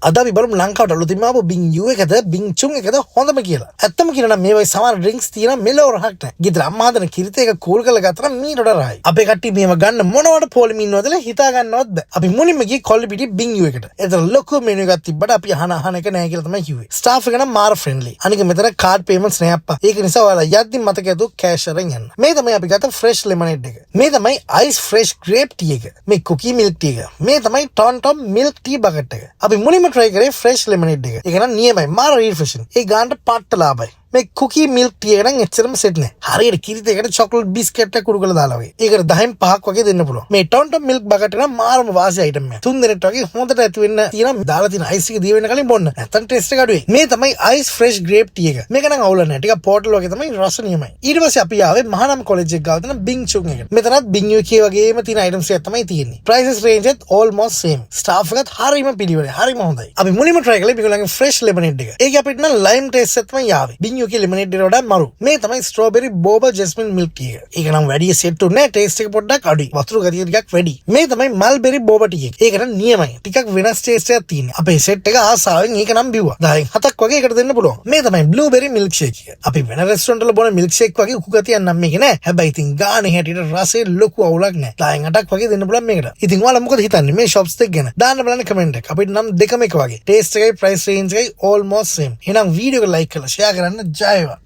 අද අපි බලමු ලංකාවට අලුතින්ම ආපු බින් යූ එකද බින් චුන් එකද හොඳම කියලා. ඇත්තම කියනවා නම් මේ වගේ සමහර ඩ්‍රින්ක්ස් තියෙන මෙලෝ රහක් නැහැ. ගෙදර අම්මා හදන කිරිත එක කූල් කරලා ගත්තා නම් මීට වඩා රහයි. අපේ කට්ටිය මේව ගන්න මොනවට පොලිම ඉන්නවද කියලා හිතා ගන්නවත් බෑ. අපි මුලින්ම ගියේ කොල්ලි පිටි බින් යූ එකට. ඒතර ලොකු මෙනු එකක් තිබ්බට අපි අහන එක නැහැ කියලා තමයි කිව්වේ. ස්ටාෆ් එක නම් මාර ෆ්‍රෙන්ඩ්ලි. අනික මෙතන කාඩ් පේමන්ට්ස් නෑ අප්පා. ඒක නිසා ඔයාලා යද්දි මතක ඇතුව කෑෂ් අරන් යන්න. මේ තමයි අපි ගත්ත ෆ්‍රෙෂ් ලෙමනේඩ් එක. මේ තමයි අයිස් ෆ්‍රෙෂ් ග්‍රේප් ටී එක. මේ කුකී මිල්ක් ටී එක. මේ තමයි ton Tom milk T bucket එක. අපි මුලින්ම try කරේ ෆ්‍රෙෂ් ලෙමනේඩ් එක. ඒක නම් නියමයි මාර රිෆ්‍රෙෂින්. ඒ ගානට පට්ට ලාභයි. මේ කුකී මිල්ක් ටී එක නම් එච්චරම සෙට් නෑ. හරියට කිරිත එකට චොක්ලට් බිස්කට් එකක් කුඩු කරලා දාලා වගේ. ඒකට 10න් 5ක් වගේ දෙන්න පුළුවන්. මේ ටොන් ටොම් මිල්ක් බකට් එක නම් මාරම වාසි අයිටම් එකක්. 3 දෙනෙක් වගේ හොඳට ඇති වෙන්න තියෙන දාලා තියෙන අයිස් එක දී වෙන්න කලින් බොන්න. නැත්තම් ටෙස්ට් එක අඩුයි. මේ තමයි අයිස් ෆ්‍රෙෂ් ග්‍රේප් ටී එක. මේක නම් අවුල නෑ. ටිකක් පෝටල් වගේ තමයි රස නියමයි. ඊට පස්සේ අපි ආවේ මහානම් කොලෙජ් එක ගාව තියෙන බින් චුන් එකට. මෙතනත් බින් යූ එකේ වගේම තියෙන අයිටම්ස් එකක් තමයි තියෙන්නේ. prices range එකත් almost same. staff එකත් හරියම පිළිවෙලයි. හරියම හොඳයි. අපි මුලින්ම try කළේ මේගොල්ලන්ගේ fresh lemonade එක. ඒක අපිට නම් lime taste එක තමයි ආවේ. බින් යූ එකේ lemonade එකට වඩා මරු. මේ තමයි strawberry boba jasmine milk tea එක. ඒක නම් වැඩි සෙට් උනේ නැහැ. taste එක පොඩ්ඩක් අඩුයි. වතුර ගතිය ටිකක් වැඩි. මේ තමයි mulberry boba tea එක. ඒක නම් නියමයි. ටිකක් වෙනස් taste එකක් තියෙනවා. අපේ සෙට් එක ආසාවෙන් ඒක නම් බිව්වා. 10න් 7ක් වගේ එකට දෙන්න පුළුවන්. මේ තමයි blueberry milkshake එක. අපි වෙන රෙස්ටොරන්ට් වල බොන milkshake වගේ උකු ගතියක් නම් මේක නෑ. හැබැයි ඉතින් ගානේ හැටියට රසෙ ලොකු අවුලක් නෑ. 10න් 8ක් වගේ දෙන්න පුළුවන් මේකට. ඉතින් ඔයාලා මොකද හිතන්නේ මේ shops දෙක ගැන? දාන්න බලන්න comment එක. අපිට නම් දෙකම එක වගේ. taste එකයි price range එකයි almost same. එහෙනම් වීඩියෝ එක like කරලා share කරන්න ජය වේවා.